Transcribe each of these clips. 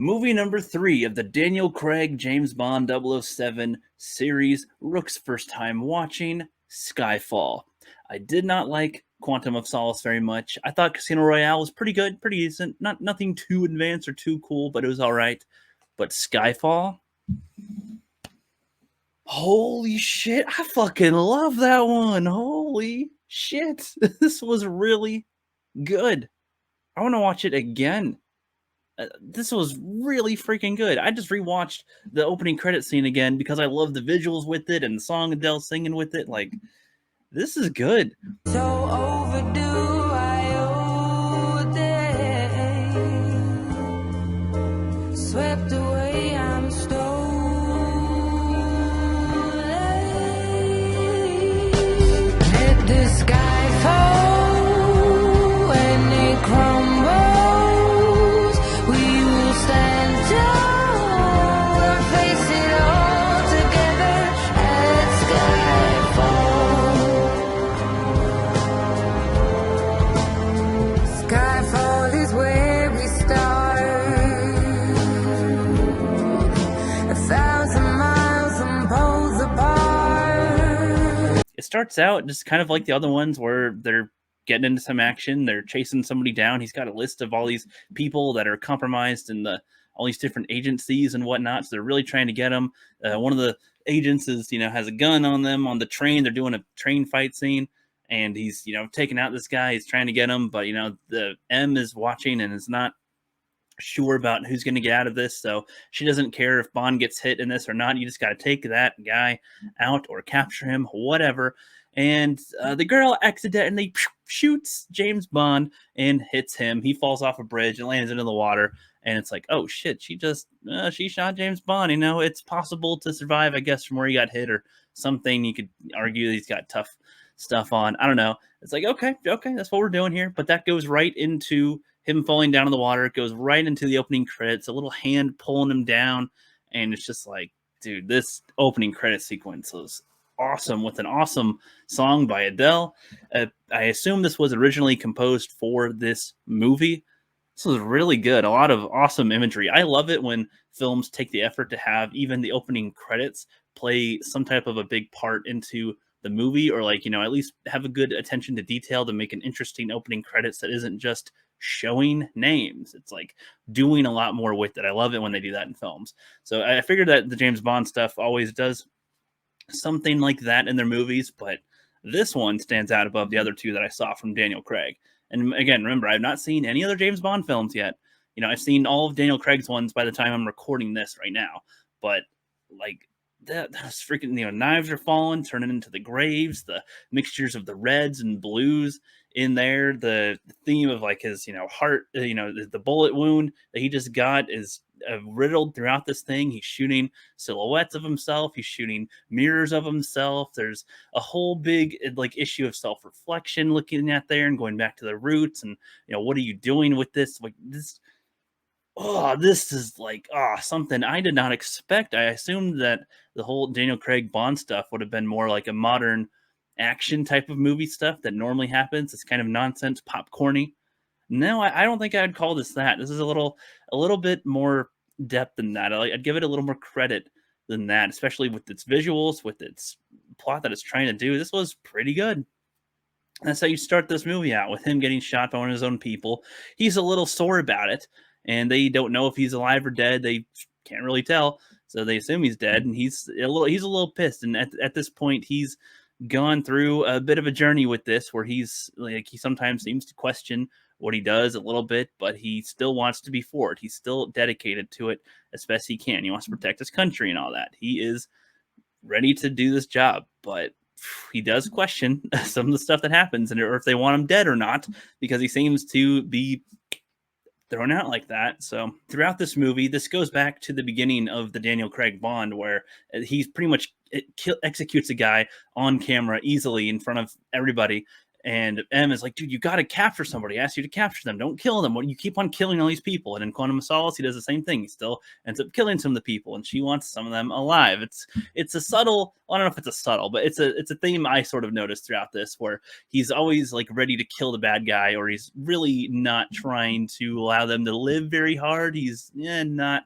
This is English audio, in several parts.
Movie number 3 of the Daniel Craig James Bond 007 series, Rook's first time watching, Skyfall. I did not like Quantum of Solace very much. I thought Casino Royale was pretty good, pretty decent. Nothing too advanced or too cool, but it was all right. But Skyfall, holy shit, I fucking love that one. Holy shit. This was really good. I want to watch it again. This was really freaking good. I just rewatched the opening credit scene again because I love the visuals with it and the song Adele singing with it. Like, this is good. So overdue, I owe day. Swept away, I'm stolen. Let the sky fall when it crumbles. We will stand tall and face it all together at Skyfall. Skyfall is where we start. 1,000 miles and poles apart. It starts out just kind of like the other ones where they're getting into some action, they're chasing somebody down. He's got a list of all these people that are compromised in the all these different agencies and whatnot. So they're really trying to get them. One of the agents is, has a gun on them on the train. They're doing a train fight scene, and he's, taking out this guy. He's trying to get him, but the M is watching and is not sure about who's going to get out of this. So she doesn't care if Bond gets hit in this or not. You just got to take that guy out or capture him, whatever. And the girl accidentally shoots James Bond and hits him. He falls off a bridge and lands into the water. And it's like, oh shit, she shot James Bond. It's possible to survive, I guess, from where he got hit or something. You could argue that he's got tough stuff on. I don't know. It's like, okay, that's what we're doing here. But that goes right into him falling down in the water. It goes right into the opening credits, a little hand pulling him down. And it's just like, dude, this opening credit sequence was awesome with an awesome song by Adele. I assume this was originally composed for this movie. This was really good. A lot of awesome imagery. I love it when films take the effort to have even the opening credits play some type of a big part into the movie, or like, at least have a good attention to detail to make an interesting opening credits that isn't just showing names. It's like doing a lot more with it. I love it when they do that in films. So I figured that the James Bond stuff always does something like that in their movies, but this one stands out above the other two that I saw from Daniel Craig. And again, remember, I've not seen any other James Bond films yet. I've seen all of Daniel Craig's ones by the time I'm recording this right now. But like that's freaking, knives are falling, turning into the graves, the mixtures of the reds and blues in there, the theme of like his, heart, the bullet wound that he just got is riddled throughout this thing. He's shooting silhouettes of himself. He's shooting mirrors of himself. There's a whole big like issue of self-reflection looking at there and going back to the roots. And, what are you doing with this? Like this, oh, this is like, something I did not expect. I assumed that the whole Daniel Craig Bond stuff would have been more like a modern action type of movie stuff that normally happens. It's kind of nonsense, popcorny. No, I don't think I'd call this that. This is a little bit more depth than that. I'd give it a little more credit than that, especially with its visuals, with its plot that it's trying to do. This was pretty good. That's how you start this movie out, with him getting shot by one of his own people. He's a little sore about it, and they don't know if he's alive or dead. They can't really tell, so they assume he's dead, and he's a little pissed. And at this point, he's gone through a bit of a journey with this, where he's like, he sometimes seems to question what he does a little bit, but he still wants to be for it. He's still dedicated to it as best he can. He wants to protect his country and all that. He is ready to do this job, but he does question some of the stuff that happens, and or if they want him dead or not, because he seems to be thrown out like that. So throughout this movie, this goes back to the beginning of the Daniel Craig Bond, where he's pretty much executes a guy on camera easily in front of everybody. And M is like, dude, you got to capture somebody. I asked you to capture them. Don't kill them. You keep on killing all these people. And in Quantum of Solace, he does the same thing. He still ends up killing some of the people, and she wants some of them alive. It's a subtle. I don't know if it's a subtle, but it's a theme I sort of noticed throughout this, where he's always like ready to kill the bad guy, or he's really not trying to allow them to live very hard. He's not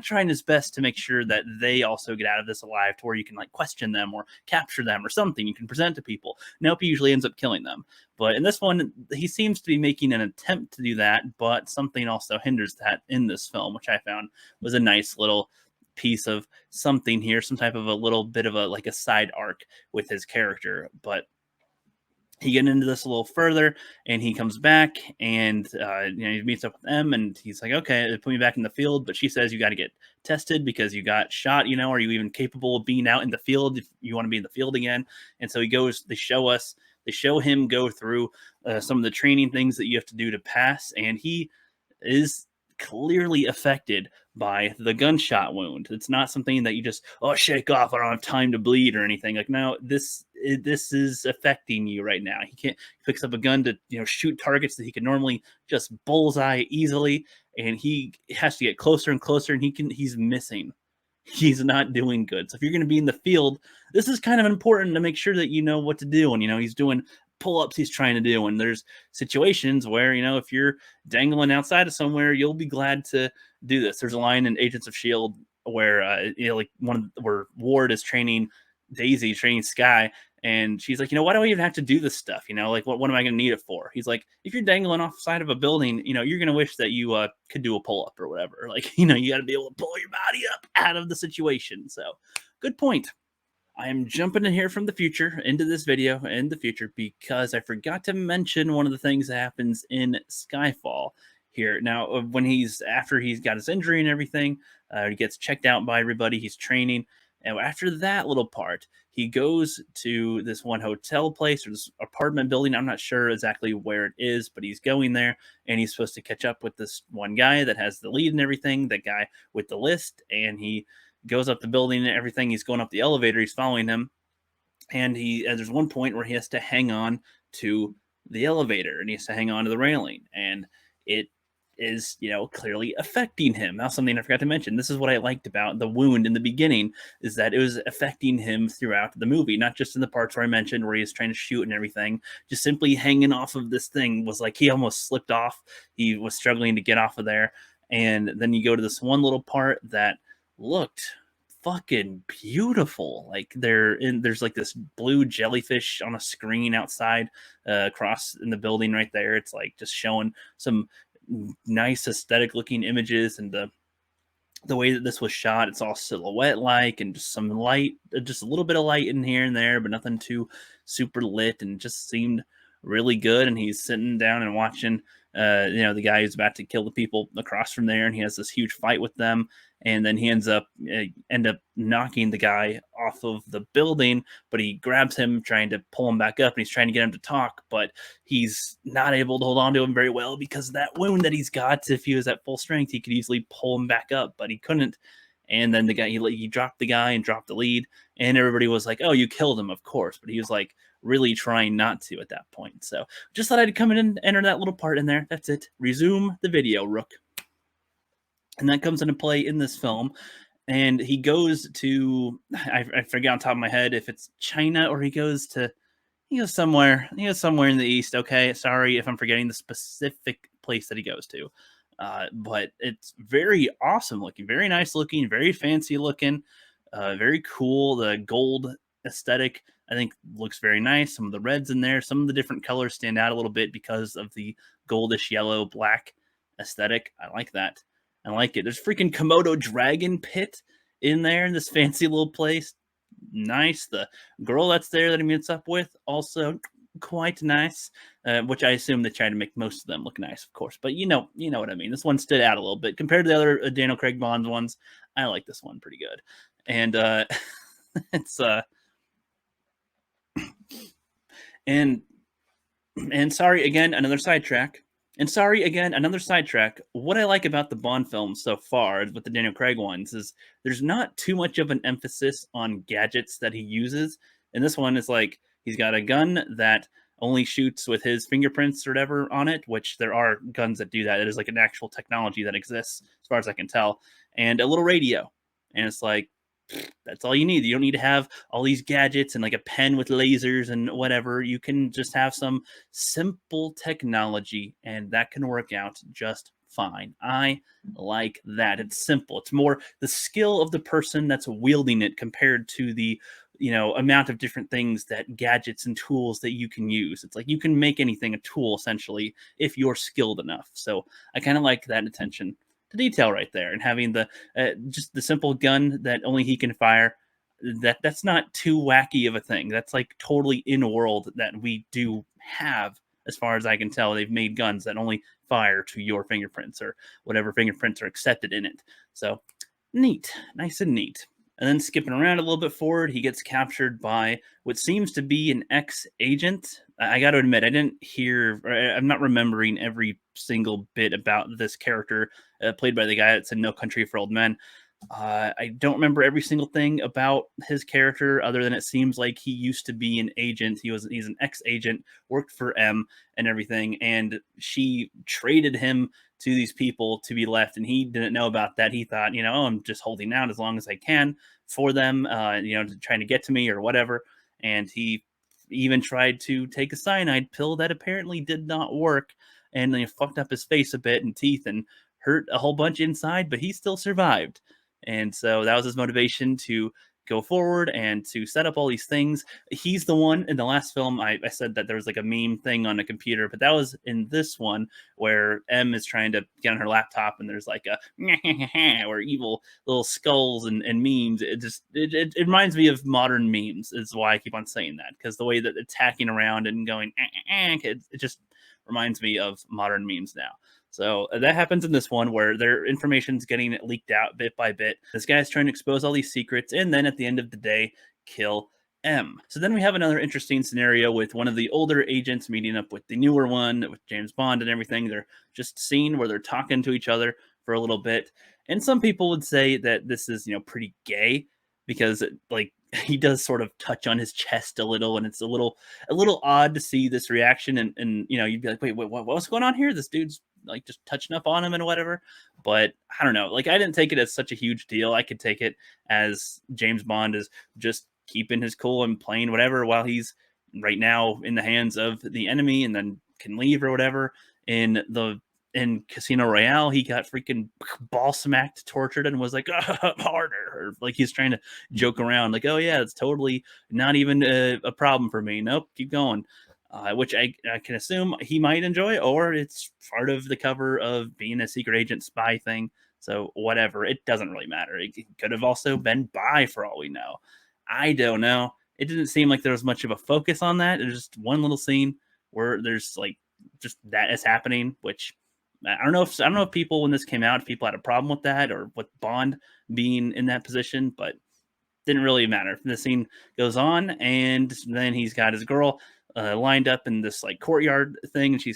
trying his best to make sure that they also get out of this alive, to where you can like question them or capture them or something you can present to people. Nope, he usually ends up killing them. But in this one, he seems to be making an attempt to do that, but something also hinders that in this film, which I found was a nice little piece of something here, some type of a little bit of a like a side arc with his character. But he get into this a little further, and he comes back, and he meets up with M, and he's like, okay, they put me back in the field, but she says you got to get tested because you got shot. Are you even capable of being out in the field if you want to be in the field again? And so he goes, they show him go through some of the training things that you have to do to pass, and he is clearly affected by the gunshot wound. It's not something that you just shake off. I don't have time to bleed or anything. Like, no, this is affecting you right now. He picks up a gun to shoot targets that he can normally just bullseye easily, and he has to get closer and closer, and he's missing. He's not doing good. So if you're going to be in the field, this is kind of important to make sure that you know what to do. And he's doing pull-ups, he's trying to do, and there's situations where if you're dangling outside of somewhere, you'll be glad to do this. There's a line in Agents of Shield where where Ward is training Daisy, training Sky, and she's like, why do I even have to do this stuff? Like, what am I going to need it for? He's like, if you're dangling off the side of a building, you're going to wish that you could do a pull-up or whatever. Like, you got to be able to pull your body up out of the situation. So good point. I am jumping in here from the future into this video in the future because I forgot to mention one of the things that happens in Skyfall here. Now, after he's got his injury and everything, he gets checked out by everybody. He's training. And after that little part, he goes to this one hotel place or this apartment building. I'm not sure exactly where it is, but he's going there, and he's supposed to catch up with this one guy that has the lead and everything, that guy with the list, and he goes up the building and everything. He's going up the elevator. He's following him. And there's one point where he has to hang on to the elevator, and he has to hang on to the railing. And it is, clearly affecting him. Now, something I forgot to mention. This is what I liked about the wound in the beginning, is that it was affecting him throughout the movie, not just in the parts where I mentioned where he was trying to shoot and everything. Just simply hanging off of this thing was like he almost slipped off. He was struggling to get off of there. And then you go to this one little part that looked fucking beautiful. Like there's like this blue jellyfish on a screen outside across in the building right there. It's like just showing some nice aesthetic looking images, and the way that this was shot, it's all silhouette like, and just some light, just a little bit of light in here and there, but nothing too super lit, and just seemed really good. And he's sitting down and watching the guy who's about to kill the people across from there, and he has this huge fight with them, and then he end up knocking the guy off of the building, but he grabs him trying to pull him back up, and he's trying to get him to talk, but he's not able to hold on to him very well because of that wound that he's got. If he was at full strength, he could easily pull him back up, but he couldn't. And then the guy, he dropped the guy and dropped the lead, and everybody was like, oh, you killed him, of course. But he was like really trying not to at that point. So just thought I'd come in and enter that little part in there. That's it. Resume the video, Rook. And that comes into play in this film. And he goes to, I forget on top of my head if it's China, or he goes somewhere in the East. Okay, sorry if I'm forgetting the specific place that he goes to. But it's very awesome looking, very nice looking, very fancy looking, very cool. The gold aesthetic, I think, looks very nice. Some of the reds in there, some of the different colors stand out a little bit because of the goldish yellow black aesthetic. I like that. I like it. There's freaking Komodo dragon pit in there in this fancy little place. Nice. The girl that's there that he meets up with, also quite nice, which I assume they try to make most of them look nice, of course. But you know what I mean. This one stood out a little bit compared to the other Daniel Craig Bond ones. I like this one pretty good, and it's and sorry again, another sidetrack. What I like about the Bond films so far with the Daniel Craig ones is there's not too much of an emphasis on gadgets that he uses. And this one is like, he's got a gun that only shoots with his fingerprints or whatever on it, which there are guns that do that. It is like an actual technology that exists, as far as I can tell, and a little radio. And it's like, that's all you need. You don't need to have all these gadgets and like a pen with lasers and whatever. You can just have some simple technology, and that can work out just fine. I like that. It's simple. It's more the skill of the person that's wielding it compared to the amount of different things, that gadgets and tools that you can use. It's like you can make anything a tool essentially if you're skilled enough. So I kind of like that attention to detail right there, and having the just the simple gun that only he can fire. That's not too wacky of a thing. That's like totally in world that we do have. As far as I can tell, they've made guns that only fire to your fingerprints or whatever fingerprints are accepted in it. So neat, nice and neat. And then skipping around a little bit forward, he gets captured by what seems to be an ex-agent. I got to admit, I didn't hear, I'm not remembering every single bit about this character played by the guy that said No Country for Old Men. I don't remember every single thing about his character, other than it seems like he used to be an agent. He's an ex-agent, worked for M and everything, and she traded him to these people to be left, and he didn't know about that. He thought, oh, I'm just holding out as long as I can for them, trying to get to me or whatever. And he even tried to take a cyanide pill that apparently did not work, and then he fucked up his face a bit and teeth and hurt a whole bunch inside, but he still survived. And so that was his motivation to go forward and to set up all these things. He's the one in the last film. I said that there was like a meme thing on a computer, but that was in this one where M is trying to get on her laptop, and there's like a or evil little skulls and memes. It reminds me of modern memes, is why I keep on saying that, because the way that it's hacking around and going, it just reminds me of modern memes now. So that happens in this one, where their information's getting leaked out bit by bit. This guy's trying to expose all these secrets, and then at the end of the day, kill M. So then we have another interesting scenario with one of the older agents meeting up with the newer one, with James Bond and everything. They're just seen where they're talking to each other for a little bit. And some people would say that this is, pretty gay, because like he does sort of touch on his chest a little, and it's a little odd to see this reaction. And you'd be like, wait, what's going on here? This dude's like just touching up on him and whatever. But I don't know. Like, I didn't take it as such a huge deal. I could take it as James Bond is just keeping his cool and playing whatever while he's right now in the hands of the enemy, and then can leave or whatever. In Casino Royale, he got freaking ball smacked, tortured, and was like, harder. Or like he's trying to joke around, like, oh yeah, it's totally not even a problem for me. Nope, keep going. Which I can assume he might enjoy, or it's part of the cover of being a secret agent spy thing. So whatever, it doesn't really matter. It could have also been bi for all we know. I don't know. It didn't seem like there was much of a focus on that. There's just one little scene where there's like just that is happening, which I don't know if people, when this came out, if people had a problem with that or with Bond being in that position, but didn't really matter. The scene goes on, and then he's got his girl lined up in this like courtyard thing, and he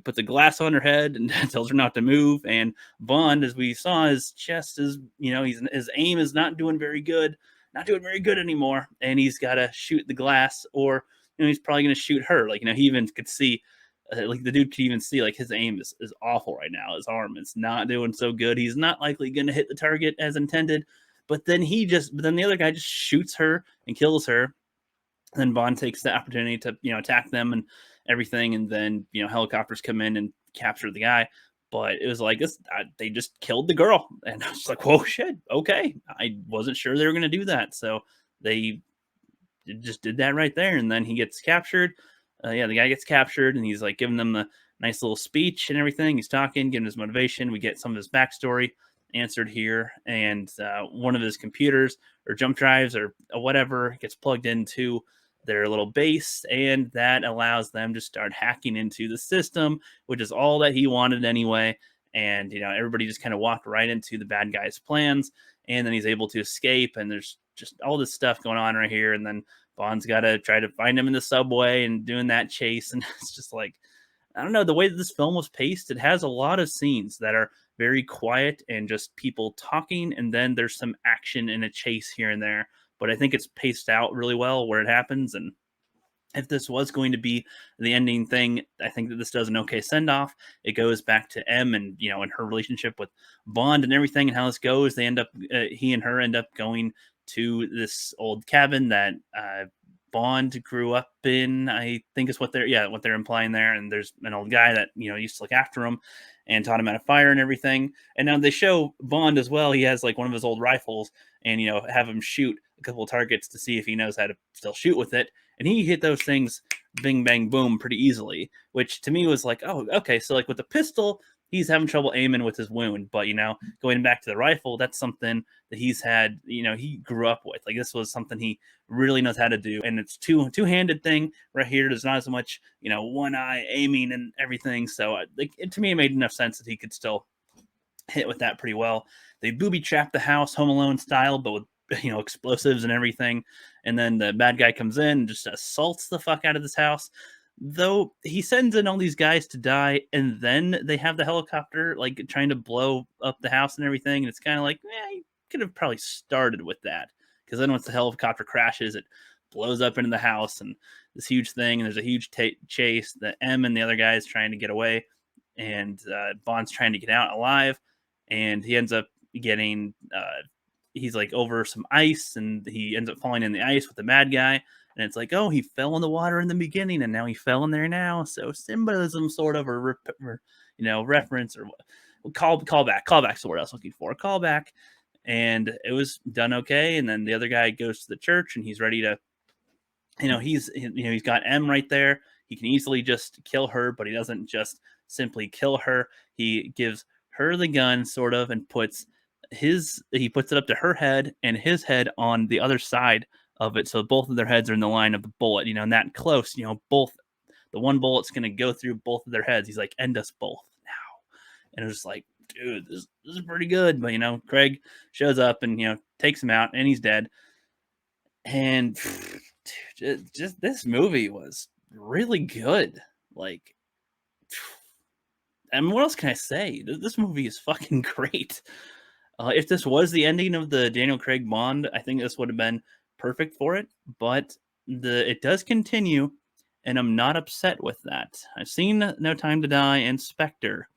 puts a glass on her head and tells her not to move. And Bond, as we saw, his chest is, his aim is not doing very good, anymore, and he's got to shoot the glass, or he's probably going to shoot her. Like, he even could see. Like the dude could even see like his aim is awful right now. His arm is not doing so good. He's not likely going to hit the target as intended. But then the other guy just shoots her and kills her. And then Bond takes the opportunity to attack them and everything, and then helicopters come in and capture the guy. But it was like this, they just killed the girl, and I was like, whoa, shit, okay. I wasn't sure they were going to do that, so they just did that right there. And then he gets captured. The guy gets captured, and he's like giving them the nice little speech and everything. He's talking, giving his motivation. We get some of his backstory answered here, and one of his computers or jump drives or whatever gets plugged into their little base, and that allows them to start hacking into the system, which is all that he wanted anyway. And everybody just kind of walked right into the bad guy's plans, and then he's able to escape. And there's just all this stuff going on right here, and then Bond's got to try to find him in the subway and doing that chase. And it's just like, I don't know, the way that this film was paced, it has a lot of scenes that are very quiet and just people talking, and then there's some action and a chase here and there. But I think it's paced out really well where it happens, and if this was going to be the ending thing, I think that this does an okay send off. It goes back to M and and her relationship with Bond and everything and how this goes. They end up he and her end up going to this old cabin that Bond grew up in. I think is what they're implying there. And there's an old guy that used to look after him and taught him how to fire and everything. And now they show Bond as well. He has like one of his old rifles and have him shoot a couple of targets to see if he knows how to still shoot with it, and he hit those things bing bang boom pretty easily, which to me was like, oh, okay, so like with the pistol he's having trouble aiming with his wound, but going back to the rifle, that's something that he's had, he grew up with. Like this was something he really knows how to do, and it's two-handed thing right here. There's not as much one eye aiming and everything, so to me it made enough sense that he could still hit with that pretty well. They booby trap the house Home Alone style, but with explosives and everything. And then the bad guy comes in and just assaults the fuck out of this house. Though he sends in all these guys to die, and then they have the helicopter like trying to blow up the house and everything. And it's kind of like, you could have probably started with that, because then once the helicopter crashes, it blows up into the house and this huge thing. And there's a huge chase. The M and the other guys trying to get away, and Bond's trying to get out alive, and he ends up getting he's like over some ice, and he ends up falling in the ice with the bad guy. And it's like, oh, he fell in the water in the beginning, and now he fell in there now. So symbolism, sort of, or reference, or callback's the word I was looking for. Callback, and it was done okay. And then the other guy goes to the church, and he's ready to, he's got M right there. He can easily just kill her, but he doesn't just simply kill her. He gives her the gun, sort of, and puts it up to her head and his head on the other side of it, so both of their heads are in the line of the bullet, and that close, both the one bullet's going to go through both of their heads. He's like, end us both now. And it was like, dude, this is pretty good. But Craig shows up and takes him out, and he's dead. And just this movie was really good. Like, I mean, what else can I say? This movie is fucking great. If this was the ending of the Daniel Craig Bond, I think this would have been perfect for it. But it does continue, and I'm not upset with that. I've seen No Time to Die and Spectre,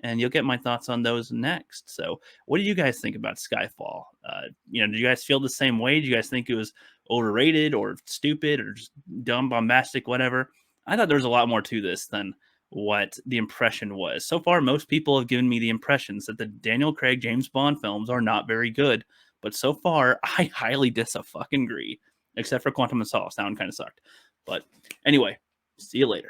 and you'll get my thoughts on those next. So, what do you guys think about Skyfall? Do you guys feel the same way? Do you guys think it was overrated or stupid or just dumb, bombastic, whatever? I thought there was a lot more to this than what the impression was. So far, most people have given me the impressions that the Daniel Craig James Bond films are not very good. But so far, I highly fucking agree. Except for Quantum of Solace. That one kind of sucked. But anyway, see you later.